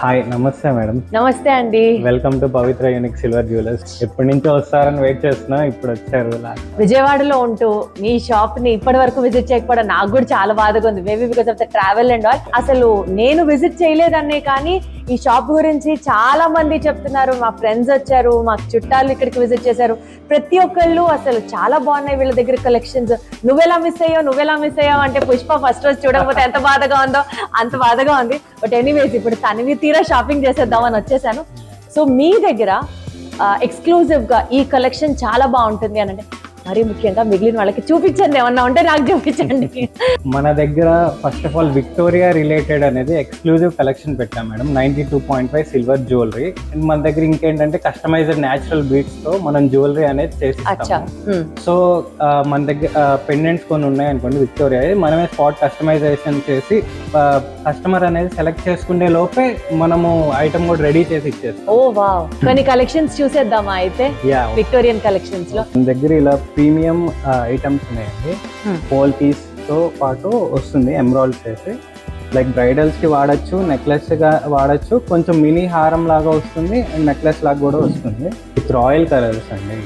Hi నమస్తే madam. నమస్తే అండి. Welcome to Pavitra unique silver jewellers. ఎప్పటి నుంచో వస్తారని వెయిట్ చేస్తున్నా, ఇప్పుడు వచ్చారు. విజయవాడలో ఉంటూ మీ షాప్ ని ఇప్పటి వరకు విజిట్ చేయకపోవడం నాకు కూడా చాలా బాధగా ఉంది. Maybe because of the travel and all. అసలు నేను విజిట్ చేయలేదన్నే కానీ ఈ షాప్ గురించి చాలా మంది చెప్తున్నారు. మా ఫ్రెండ్స్ వచ్చారు, మా చుట్టాలు ఇక్కడికి విజిట్ చేశారు. ప్రతి ఒక్కళ్ళు అసలు చాలా బాగున్నాయి వీళ్ళ దగ్గర కలెక్షన్స్. నువ్వెలా మిస్ అయ్యావు అంటే పుష్ప ఫస్ట్ రోజు చూడకపోతే ఎంత బాధగా ఉందో అంత బాధగా ఉంది. బట్ ఎనీవేస్ ఇప్పుడు తనివి తీరా షాపింగ్ చేసేద్దామని వచ్చేసాను. సో మీ దగ్గర ఎక్స్క్లూజివ్ గా ఈ కలెక్షన్ చాలా బాగుంటుంది అని అంటే మరీ ముఖ్యంగా మిగిలిన వాళ్ళకి చూపించండి, ఏమన్నా ఉంటే నాకు చూపించండి. మన దగ్గర first of all Victoria related అనేది ఎక్స్క్లూజివ్ కలెక్షన్ పెట్టాం మేడం. 92.5 silver jewellery. అండ్ మన దగ్గర ఇంకేంటంటే కస్టమైజ్డ్ న్యాచురల్ బీడ్స్ తో మనం జ్యువెలరీ అనేది చేస్తాం. సో మన దగ్గర పెండెంట్స్ కొన్ని ఉన్నాయి అనుకోండి విక్టోరియా, మనమే స్పాట్ కస్టమైజేషన్ చేసి కస్టమర్ అనేది సెలెక్ట్ చేసుకునే లోపే మనము ఐటమ్ కూడా రెడీ చేసి ఇచ్చేస్తాం. ఓ వావ్, కొన్ని కలెక్షన్స్ చూసేద్దామా అయితే విక్టోరియన్ కలెక్షన్స్ లో. మన దగ్గర ఇలా ప్రీమియం ఐటమ్స్ ఉన్నాయండి. పోల్ పీస్ తో పాటు వస్తుంది ఎమరాల్డ్ చేసి, లైక్ బ్రైడల్స్ కి వాడచ్చు, నెక్లెస్ గా వాడచ్చు, కొంచెం మినీ హారం లాగా వస్తుంది అండ్ నెక్లెస్ లాగా కూడా వస్తుంది. విత్ రాయల్ కలర్స్ అండి.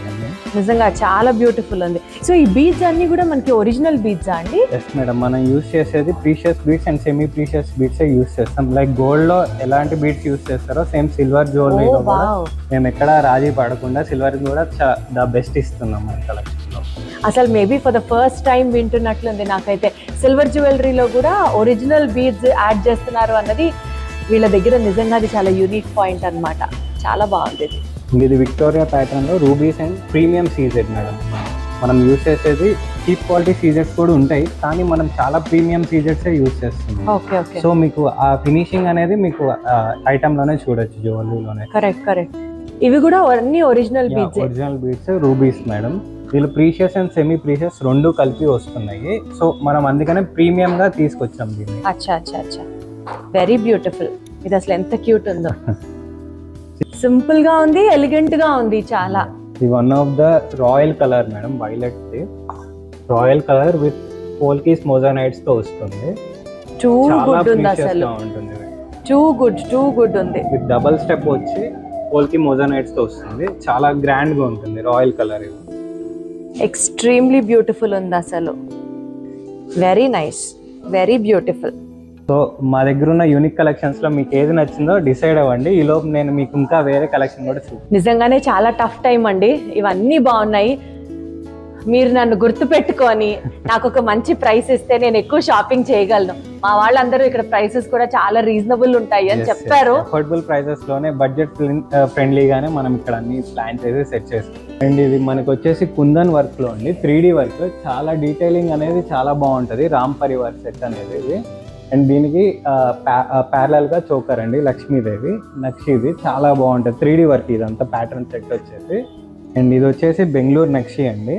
నిజంగా చాలా బ్యూటిఫుల్ ఉంది. సో ఈ బీడ్స్ అన్ని కూడా మనకి ఒరిజినల్ బీడ్స్ అండి? ఎస్ మేడం, మనం యూజ్ చేసేది precious beads and semi precious beads use చేస్తాం. లైక్ గోల్డ్ లో ఎలాంటి బీడ్స్ యూజ్ చేస్తారో సేమ్ సిల్వర్ జ్యువెలరీలో కూడా మేము ఎక్కడ రాజీ పడకుండా సిల్వర్ కూడా ద బెస్ట్ ఇస్తున్నాం మన కలెక్షన్ లో. అసలు maybe for the first time వింటున్నట్లుంది నాకైతే. సిల్వర్ జ్యువెలరీలో కూడా ఒరిజినల్ బీడ్స్ యాడ్ చేస్తున్నారు అన్నది వీళ్ళ దగ్గర నిజంగా అది చాలా యూనిక్ పాయింట్ అన్నమాట. చాలా బాగుంది. ఇది విక్టోరియా ప్యాటర్న్ లో rubies and premium CZ madam. మనం యూజ్ చేసేది చీప్ క్వాలిటీ సీజెడ్స్ కూడా ఉంటాయి, కానీ మనం చాలా ప్రీమియం సీజెడ్స్ యూజ్ చేస్తున్నాం. సో మీకు ఆ ఫినిషింగ్ అనేది మీకు ఐటమ్ లోనే చూడొచ్చు, జ్యువెలరీలోనే. కరెక్ట్. ఇవి కూడా అన్ని original beads. Original beads rubies madam. వీళ్ళు ప్రీషియస్ అండ్ సెమీ ప్రీషియస్ రెండు కలిపి వస్తున్నాయి. సో మనం అందుకనే ప్రీమియం గా తీసుకొచ్చాం దీన్ని. అచ్చా వెరీ బ్యూటిఫుల్. ఇది అసలు ఎంత క్యూట్ ఉందో. సింపుల్ గా ఉంది, ఎలిగెంట్ గా ఉంది చాలా. ఇది one of the royal colour madam, violet royal colour with polkis moissanites తో వస్తుంది. టూ గుడ్ ఉంది అసలు. టూ గుడ్ ఉంది. విత్ డబుల్ స్టెప్ వచ్చి పోల్కీ మోజానైట్స్ తో వస్తుంది. చాలా గ్రాండ్ గా ఉంటుంది రాయల్ కలర్. ఎక్స్ట్రీమ్లీ బ్యూటిఫుల్ ఉంది అసలు. Very nice, very beautiful. So మా దగ్గర ఉన్న యూనిక్ కలెక్షన్స్ లో మీకు ఏది నచ్చిందో డిసైడ్ అవ్వండి. ఈ లోపు నేను మీకు ఇంకా వేరే కలెక్షన్ కూడా చూస్తాను. నిజంగానే చాలా టఫ్ టైం అండి. ఇవన్నీ బాగున్నాయి. మీరు నన్ను గుర్తు పెట్టుకొని నాకు ఒక మంచి ప్రైస్ ఇస్తే నేను ఎక్కువ షాపింగ్ చేయగలను. మా వాళ్ళందరూ ఇక్కడ ప్రైసెస్ కూడా చాలా రీజనబుల్ ఉంటాయి అని చెప్పారు. అఫోర్డబుల్ ప్రైసెస్ లోనే బడ్జెట్ ఫ్రెండ్లీగానే మనం ఇక్కడ అన్ని ప్లాన్ చేసి సెట్ చేస్తాం. అండ్ ఇది మనకు వచ్చేసి కుందన్ వర్క్ లో అండి, 3D వర్క్. చాలా డీటెయిలింగ్ అనేది చాలా బాగుంటది. రామ్ పరివార్ సెట్ అనేది ఇది. అండ్ దీనికి ప్యారలల్ గా చోకర్ అండి, లక్ష్మీదేవి నక్షిది. చాలా బాగుంటుంది 3D వర్క్. ఇదంతా ప్యాటర్న్ సెట్ వచ్చేసి. అండ్ ఇది వచ్చేసి బెంగళూరు నక్షి అండి.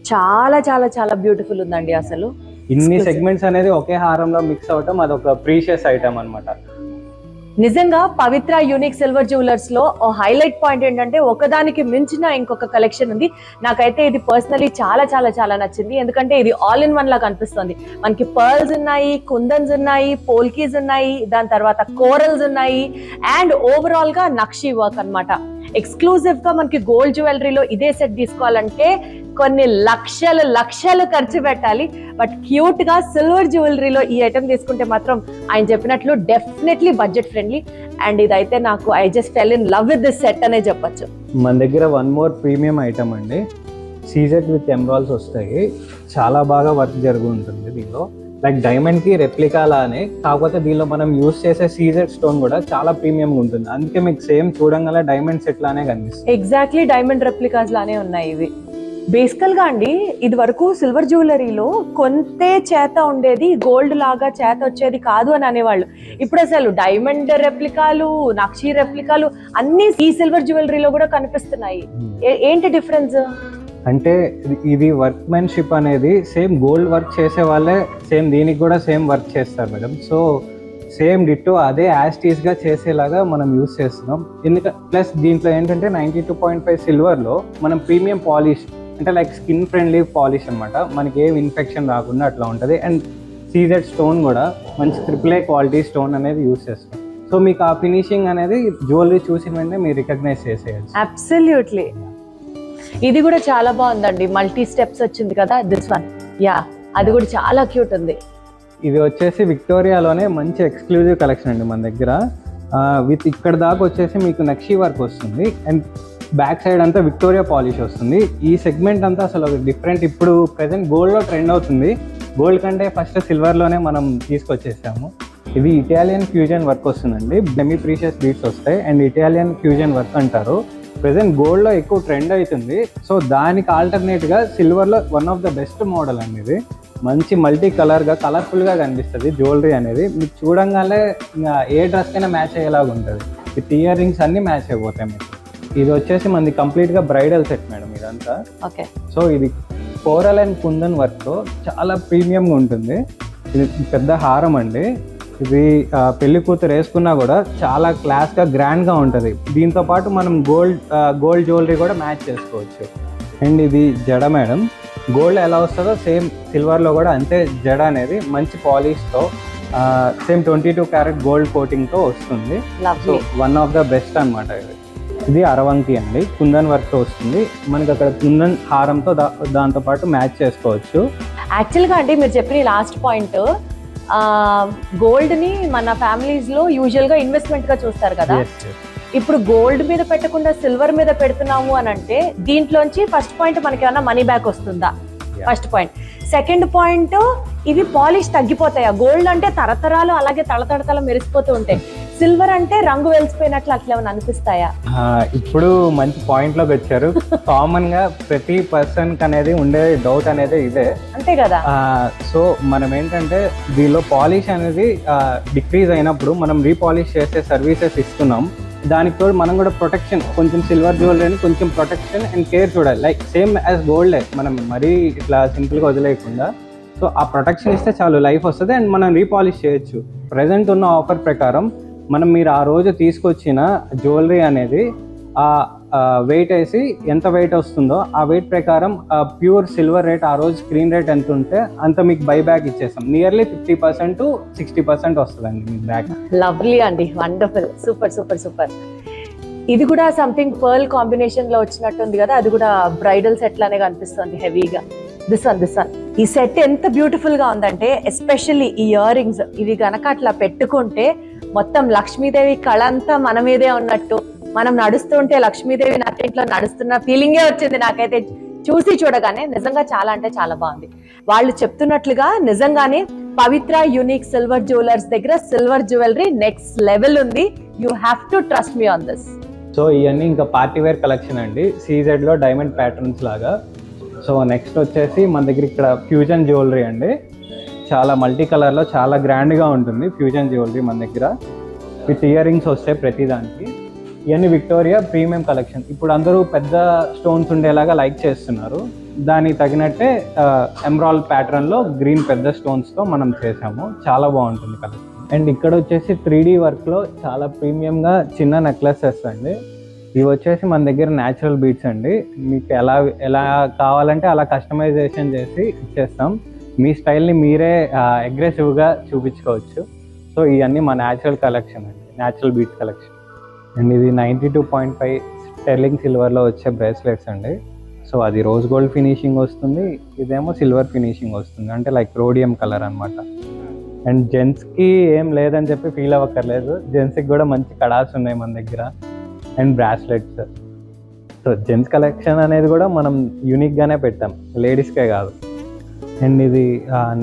చాలా చాలా చాలా బ్యూటిఫుల్ ఉందండి అసలు. ఇన్ని సెగ్మెంట్స్ అనేది ఒకే హారంలో మిక్స్ అవటం అదొక ప్రీషియస్ ఐటమ్ అన్నమాట. నిజంగా పవిత్ర యూనిక్ సిల్వర్ జ్యువెలర్స్ లో హైలైట్ పాయింట్ ఏంటంటే ఒకదానికి మించిన ఇంకొక కలెక్షన్ ఉంది. నాకైతే ఇది పర్సనలీ చాలా చాలా చాలా నచ్చింది. ఎందుకంటే ఇది ఆల్ ఇన్ వన్ లా కనిపిస్తుంది. మనకి పర్ల్స్ ఉన్నాయి, కుందన్స్ ఉన్నాయి, పోల్కీస్ ఉన్నాయి, దాని తర్వాత కోరల్స్ ఉన్నాయి, అండ్ ఓవరాల్ గా నక్షి వర్క్ అన్నమాట. ఎక్స్క్లూజివ్ గా మనకి గోల్డ్ జ్యువెలరీలో ఇదే సెట్ తీసుకోవాలంటే కొన్ని లక్షలు ఖర్చు పెట్టాలి. బట్ క్యూట్ గా సిల్వర్ జ్యువెలరీలో ఈ ఐటమ్ తీసుకుంటే మాత్రం ఆయన చెప్పినట్లు డెఫినెట్లీ బడ్జెట్ ఫ్రెండ్లీ. అండ్ ఇదైతే నాకు I just fell in love with this set అనే చెప్పొచ్చు. మన దగ్గర వన్ మోర్ ప్రీమియం ఐటమ్ అండి, సీజెడ్ విత్ ఎమరాల్డ్స్ వస్తాయి. చాలా బాగా వర్క్ జరుగు ఉంటుంది దీనిలో. లైక్ డైమండ్ కి రెప్లికా లానే, కాకపోతే దీనిలో మనం యూజ్ చేసే సీజెడ్ స్టోన్ కూడా చాలా ప్రీమియం ఉంటుంది. అందుకే మీకు సేమ్ చూడంగానే డైమండ్ సెట్ లానే కనిపిస్తుంది. ఎగ్జాక్ట్లీ డైమండ్ రెప్లికాస్ లానే ఉన్నాయి ఇవి. బేసికల్ గా అండి ఇది వరకు సిల్వర్ జ్యువెలరీలో కొంతే చేత ఉండేది, గోల్డ్ లాగా చేత వచ్చేది కాదు అని అనేవాళ్ళు. ఇప్పుడు అసలు డైమండ్ రెప్లికాలు, నక్షి రెప్లికాలు అన్ని ఈ సిల్వర్ జ్యువెలరీలో కూడా కనిపిస్తున్నాయి. ఏంటి డిఫరెన్స్ అంటే ఇది వర్క్మెన్షిప్ అనేది సేమ్ గోల్డ్ వర్క్ చేసే వాళ్ళే సేమ్ దీనికి కూడా సేమ్ వర్క్ చేస్తారు మేడం. సో సేమ్ డిట్టో అదే యాస్టీస్ గా చేసేలాగా మనం యూజ్ చేస్తున్నాం. ఎందుకంటే ప్లస్ దీంట్లో ఏంటంటే 92.5 సిల్వర్ లో మనం ప్రీమియం పాలిష్ అంటే లైక్ స్కిన్ ఫ్రెండ్లీ పాలిష్ అనమాట. మనకి ఏం ఇన్ఫెక్షన్ రాకుండా అట్లా ఉంటుంది. అండ్ సీజెడ్ స్టోన్ కూడా మంచి AAA క్వాలిటీ స్టోన్ అనేది యూజ్ చేస్తాం. సో మీకు ఆ ఫినిషింగ్ అనేది జ్యువెలరీ చూసిన వెంటనే మీరు రికగ్నైజ్ చేసేయచ్చు. అబ్సల్యూట్లీ. ఇది కూడా చాలా బాగుందండి, మల్టీ స్టెప్స్ వచ్చింది కదా దిస్ వన్. యా, అది కూడా చాలా క్యూట్ ఉంది. ఇది వచ్చేసి విక్టోరియాలోనే మంచి ఎక్స్క్లూజివ్ కలెక్షన్ అండి మన దగ్గర. విత్ ఇక్కడ దాకా వచ్చేసి మీకు నక్షీ వర్క్ వస్తుంది అండ్ బ్యాక్ సైడ్ అంతా విక్టోరియా పాలిష్ వస్తుంది. ఈ సెగ్మెంట్ అంతా అసలు డిఫరెంట్. ఇప్పుడు ప్రెసెంట్ గోల్డ్లో ట్రెండ్ అవుతుంది. గోల్డ్ కంటే ఫస్ట్ సిల్వర్లోనే మనం తీసుకొచ్చేసాము. ఇది ఇటాలియన్ ఫ్యూజన్ వర్క్ వస్తుందండి. డెమీ ప్రీషియస్ బీట్స్ వస్తాయి అండ్ ఇటాలియన్ ఫ్యూజన్ వర్క్ అంటారు. ప్రెసెంట్ గోల్డ్లో ఎక్కువ ట్రెండ్ అవుతుంది. సో దానికి ఆల్టర్నేట్గా సిల్వర్లో one of the best model అండి ఇది. మంచి మల్టీ కలర్గా కలర్ఫుల్గా కనిపిస్తుంది జ్యువెలరీ అనేది. మీకు చూడంగానే ఇంకా ఏ డ్రెస్కైనా మ్యాచ్ అయ్యేలాగా ఉంటుంది. విత్ ఇయర్ రింగ్స్ అన్నీ మ్యాచ్ అయిపోతాయి మీకు. ఇది వచ్చేసి మనది కంప్లీట్గా బ్రైడల్ సెట్ మేడం ఇదంతా. ఓకే. సో ఇది కోరల్ అండ్ కుందన్ వర్క్తో చాలా ప్రీమియంగా ఉంటుంది. ఇది పెద్ద హారం అండి. ఇది పెళ్లి కూతురు వేసుకున్నా కూడా చాలా క్లాస్గా గ్రాండ్గా ఉంటుంది. దీంతో పాటు మనం గోల్డ్ జ్యువెలరీ కూడా మ్యాచ్ చేసుకోవచ్చు. అండ్ ఇది జడ మేడం. గోల్డ్ ఎలా వస్తుందో సేమ్ సిల్వర్లో కూడా అంతే జడ అనేది మంచి పాలిష్తో సేమ్ 22 క్యారెట్ గోల్డ్ కోటింగ్తో వస్తుంది. So one of the best అనమాట ఇది. ఇది అరవంకి అండి, కుందన్ వర్క్తో వస్తుంది. మనకి అక్కడ కుందన్ హారంతో దాంతో పాటు మ్యాచ్ చేసుకోవచ్చు. యాక్చువల్గా అంటే మీరు చెప్పిన లాస్ట్ పాయింట్, గోల్డ్ని మన ఫ్యామిలీస్లో యూజువల్గా ఇన్వెస్ట్మెంట్గా చూస్తారు కదా. ఇప్పుడు గోల్డ్ మీద పెట్టకుండా సిల్వర్ మీద పెడుతున్నాము అని అంటే దీంట్లోంచి ఫస్ట్ పాయింట్ మనకి ఏమన్నా మనీ బ్యాక్ వస్తుందా? First point. సెకండ్ పాయింట్, ఇవి పాలిష్ తగ్గిపోతాయా? గోల్డ్ అంటే తరతరాలు అలాగే తళతళతళ మెరిసిపోతూ ఉంటాయి. సిల్వర్ అంటే రంగు వెలిసిపోయినట్లు అట్లా ఏమైనా అనిపిస్తాయా? ఇప్పుడు మంచి పాయింట్ లోకి వచ్చారు. కామన్ గా ప్రతి పర్సన్ కి అనేది ఉండే డౌట్ అనేది ఇదే, అంతే కదా. సో మనం ఏంటంటే దీనిలో పాలిష్ అనేది డిక్రీజ్ అయినప్పుడు మనం రీపాలిష్ చేసే సర్వీసెస్ ఇస్తున్నాం. దానికి తోడు మనం కూడా ప్రొటెక్షన్, కొంచెం సిల్వర్ జ్యువెలరీ కొంచెం ప్రొటెక్షన్ అండ్ కేర్ చూడాలి. లైక్ సేమ్ యాజ్ గోల్డ్, మనం మరీ ఇట్లా సింపుల్గా వదిలేయకుండా. సో ఆ ప్రొటెక్షన్ ఇస్తే చాలు, లైఫ్ వస్తుంది అండ్ మనం రీపాలిష్ చేయొచ్చు. ప్రజెంట్ ఉన్న ఆఫర్ ప్రకారం మీరు ఆ రోజు తీసుకొచ్చిన జ్యువెలరీ అనేది వెయిట్ వేసి ఎంత వెయిట్ వస్తుందో ఆ వెయిట్ ప్రకారం ప్యూర్ సిల్వర్ రేట్ ఆ రోజు స్క్రీన్ రేట్ ఎంత ఉంటే అంత మీకు బై బ్యాక్ ఇచ్చేస్తాం. నియర్లీ 50% to 60% వస్తుందండి మీకు బ్యాక్. లవ్లీ అండి, వండర్ఫుల్, సూపర్ సూపర్ సూపర్. ఇది కూడా సంథింగ్ పర్ల్ కాంబినేషన్ లో వచ్చినట్టుంది కదా, అది కూడా బ్రైడల్ సెట్ లానే కనిపిస్తుంది హెవీగా. దిస్ వన్ ఈ సెట్ ఎంత బ్యూటిఫుల్ గా ఉందంటే, ఎస్పెషల్లీ ఈ ఇయర్ రింగ్స్ ఇవి గనక అట్లా పెట్టుకుంటే మొత్తం లక్ష్మీదేవి కళ అంతా మన మీదే ఉన్నట్టు, మనం నడుస్తుంటే లక్ష్మీదేవి నట్టింట్లో నడుస్తున్న ఫీలింగే వచ్చింది నాకైతే చూసి చూడగానే. నిజంగా చాలా అంటే చాలా బాగుంది. వాళ్ళు చెప్తున్నట్లుగా నిజంగానే పవిత్ర యూనిక్ సిల్వర్ జ్యువెలర్స్ దగ్గర సిల్వర్ జ్యువెలరీ నెక్స్ట్ లెవెల్ ఉంది. You have to trust me on this. So ఇవన్నీ ఇంకా పార్టీ వేర్ కలెక్షన్ అండి, సీజెడ్ లో డైమండ్ ప్యాటర్న్స్ లాగా. సో నెక్స్ట్ వచ్చేసి మన దగ్గర ఇక్కడ ఫ్యూజన్ జ్యువెలరీ అండి. చాలా మల్టీ కలర్లో చాలా గ్రాండ్గా ఉంటుంది ఫ్యూజన్ జ్యువెలరీ మన దగ్గర. విత్ ఇయర్ రింగ్స్ వస్తాయి ప్రతి దానికి. ఇవన్నీ విక్టోరియా ప్రీమియం కలెక్షన్. ఇప్పుడు అందరూ పెద్ద స్టోన్స్ ఉండేలాగా లైక్ చేస్తున్నారు. దానికి తగినట్టే ఎమరాల్డ్ ప్యాటర్న్లో గ్రీన్ పెద్ద స్టోన్స్తో మనం చేసాము. చాలా బాగుంటుంది కలెక్షన్. అండ్ ఇక్కడ వచ్చేసి 3D వర్క్లో చాలా ప్రీమియంగా చిన్న నెక్లెసెస్ అండి. ఇవి వచ్చేసి మన దగ్గర న్యాచురల్ బీడ్స్ అండి. మీకు ఎలా కావాలంటే అలా కస్టమైజేషన్ చేసి ఇచ్చేస్తాం. మీ స్టైల్ని మీరే అగ్రెసివ్గా చూపించుకోవచ్చు. సో ఇవన్నీ మా న్యాచురల్ కలెక్షన్ అండి, న్యాచురల్ బీడ్స్ కలెక్షన్. అండ్ ఇది 92.5 స్టెర్లింగ్ సిల్వర్లో వచ్చే బ్రేస్లెట్స్ అండి. సో అది రోజ్ గోల్డ్ ఫినిషింగ్ వస్తుంది, ఇదేమో సిల్వర్ ఫినిషింగ్ వస్తుంది, అంటే లైక్ రోడియం కలర్ అనమాట. అండ్ జెంట్స్కి ఏం లేదని చెప్పి ఫీల్ అవ్వక్కర్లేదు, జెంట్స్కి కూడా మంచి కడాస్ ఉన్నాయి మన దగ్గర and bracelets. So gents collection అనేది కూడా మనం యూనిక్గానే పెట్టాం, లేడీస్కే కాదు. అండ్ ఇది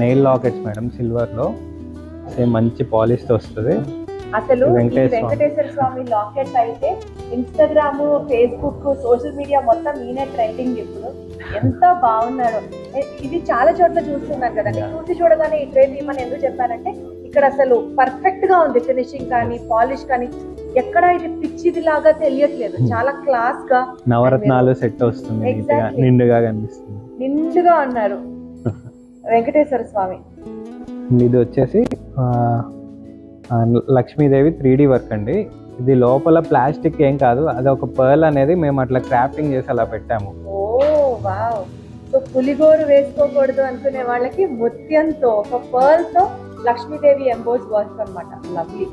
నెయిల్ లాకెట్స్ మేడం, సిల్వర్లో మంచి పాలిష్తో వస్తుంది. అసలు వెంకటేశ్వర స్వామి లాకెట్ అయితే ఇన్స్టాగ్రామ్, ఫేస్బుక్, సోషల్ మీడియా మొత్తం ఈయన ట్రెండింగ్. ఇప్పుడు ఎంత బాగున్నాడు. ఇది చాలా చోట్ల చూస్తున్నాను కదండి. చూసి చూడగానే ఈ ట్రెండ్ ఇవ్వమని ఎందుకు చెప్పానంటే, ఇక్కడ అసలు పర్ఫెక్ట్ గా ఉంది ఫినిషింగ్ కానీ పాలిష్ కానీ. ఎక్కడ ఇది పిచ్చిది లాగా తెలియట్లేదు, చాలా క్లాస్ గా నవరత్నాలు సెట్ వస్తుంది, నిండుగా కనిపిస్తుంది. నిండుగా ఉన్నారు వెంకటేశ్వర స్వామి. ఇది వచ్చేసి లక్ష్మీదేవి 3D వర్క్ అండి. ఇది లోపల ప్లాస్టిక్ ఏం కాదు, అది ఒక పర్ల్ అనేది మేము అట్లా క్రాఫ్టింగ్ చేసి అలా పెట్టాము. ఓ వావ్. సో పులిగోరు వేసుకోకూడదు అనుకునే వాళ్ళకి ముత్యంతో ఒక పర్ల్ తో లక్ష్మీదేవి ఎంబోస్ వర్క్ అన్నమాట. లవ్లీ.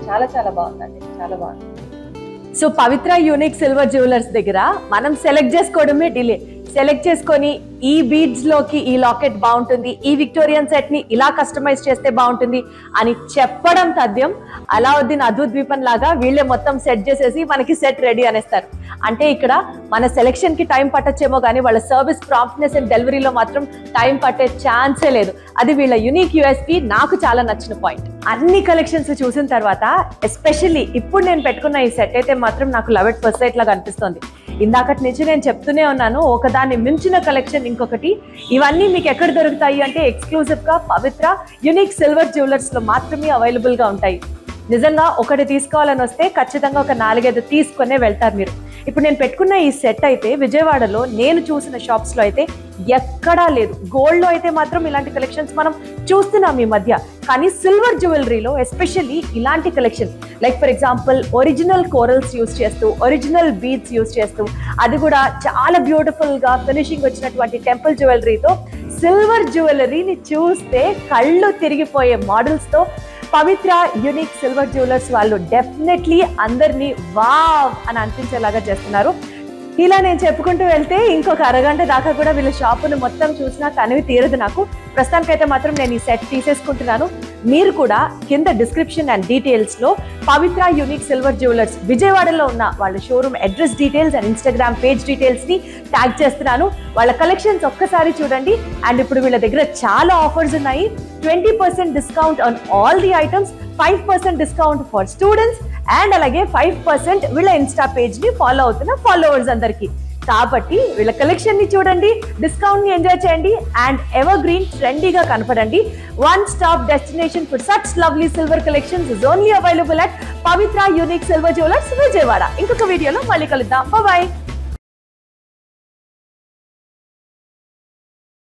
చాలా చాలా బాగుందండి, చాలా బాగుంది. సో పవిత్ర యూనిక్ సిల్వర్ జ్యువెలర్స్ దగ్గర మనం సెలెక్ట్ చేసుకోవడమే డిలే. సెలెక్ట్ చేసుకొని ఈ బీడ్స్ లోకి ఈ లాకెట్ బాగుంటుంది, ఈ విక్టోరియన్ సెట్ ని ఇలా కస్టమైజ్ చేస్తే బాగుంటుంది అని చెప్పడం తథ్యం. అలావుద్దీన్ అద్భుద్వీపం లాగా వీళ్ళే మొత్తం సెట్ చేసేసి మనకి సెట్ రెడీ అనేస్తారు. అంటే ఇక్కడ మన సెలెక్షన్ కి టైం పట్టచ్చేమో కానీ వాళ్ళ సర్వీస్ ప్రాంప్ట్నెస్ అండ్ డెలివరీలో మాత్రం టైం పట్టే ఛాన్సే లేదు. అది వీళ్ళ యూనిక్ యూఎస్పీ, నాకు చాలా నచ్చిన పాయింట్. అన్ని కలెక్షన్స్ చూసిన తర్వాత ఎస్పెషల్లీ ఇప్పుడు నేను పెట్టుకున్న ఈ సెట్ అయితే మాత్రం నాకు లవ్ ఎట్ ఫస్ట్ సైట్ లాగా అనిపిస్తుంది. ఇందాకటి నుంచి నేను చెప్తూనే ఉన్నాను, ఒకదాన్ని మించిన కలెక్షన్ ఇంకొకటి. ఇవన్నీ మీకు ఎక్కడ దొరుకుతాయి అంటే ఎక్స్క్లూజివ్ గా పవిత్ర యూనిక్ సిల్వర్ జ్యువెలర్స్ లో మాత్రమే అవైలబుల్ గా ఉంటాయి. నిజంగా ఒకటి తీసుకోవాలని వస్తే ఖచ్చితంగా ఒక 4-5 తీసుకునే వెళ్తారు మీరు. ఇప్పుడు నేను పెట్టుకున్న ఈ సెట్ అయితే విజయవాడలో నేను చూసిన షాప్స్ లో అయితే ఎక్కడా లేదు. గోల్డ్ లో అయితే మాత్రం ఇలాంటి కలెక్షన్స్ మనం చూస్తున్నాం ఈ మధ్య, కానీ సిల్వర్ జ్యువెలరీలో ఎస్పెషల్లీ ఇలాంటి collection, like for example original corals use చేస్తూ, ఒరిజినల్ బీడ్స్ యూస్ చేస్తూ, అది కూడా చాలా బ్యూటిఫుల్ గా ఫినిషింగ్ వచ్చినటువంటి టెంపుల్ జ్యువెలరీతో సిల్వర్ జ్యువెలరీని చూస్తే కళ్ళు తిరిగిపోయే మోడల్స్ తో పవిత్ర యూనిక్ సిల్వర్ జ్యువెలర్స్ వాళ్ళు డెఫినెట్లీ అందరినీ వావ్ అని అనిపించేలాగా చేస్తున్నారు. ఇలా నేను చెప్పుకుంటూ వెళ్తే ఇంకొక అరగంట దాకా కూడా వీళ్ళ షాపును మొత్తం చూసినా తనివి తీరదు నాకు. ప్రస్తుతానికైతే మాత్రం నేను ఈ సెట్ తీసేసుకుంటున్నాను. మీరు కూడా కింద డిస్క్రిప్షన్ అండ్ డీటెయిల్స్ లో పవిత్ర యూనిక్ సిల్వర్ జ్యువెలర్స్ విజయవాడలో ఉన్న వాళ్ళ showroom address details and Instagram page details ని ట్యాగ్ చేస్తున్నాను. వాళ్ళ కలెక్షన్స్ ఒక్కసారి చూడండి. అండ్ ఇప్పుడు వీళ్ళ దగ్గర చాలా ఆఫర్స్ ఉన్నాయి. 20% discount on all the items, 5% discount for students, and అలాగే 5% వీళ్ళ ఇన్స్టా పేజ్ ని ఫాలో అవుతున్న ఫాలోవర్స్ అందరికి. కాబట్టి వీళ్ళ కలెక్షన్ ని చూడండి, డిస్కౌంట్ ని ఎంజాయ్ చేయండి, అండ్ ఎవర్ గ్రీన్ ట్రెండీగా కనపడండి. One stop destination for such lovely silver collections is only available at Pavitra unique silver jewellers Vijayawada. ఇంకొక వీడియోలో మళ్ళీ కలుద్దాం. బాయ్.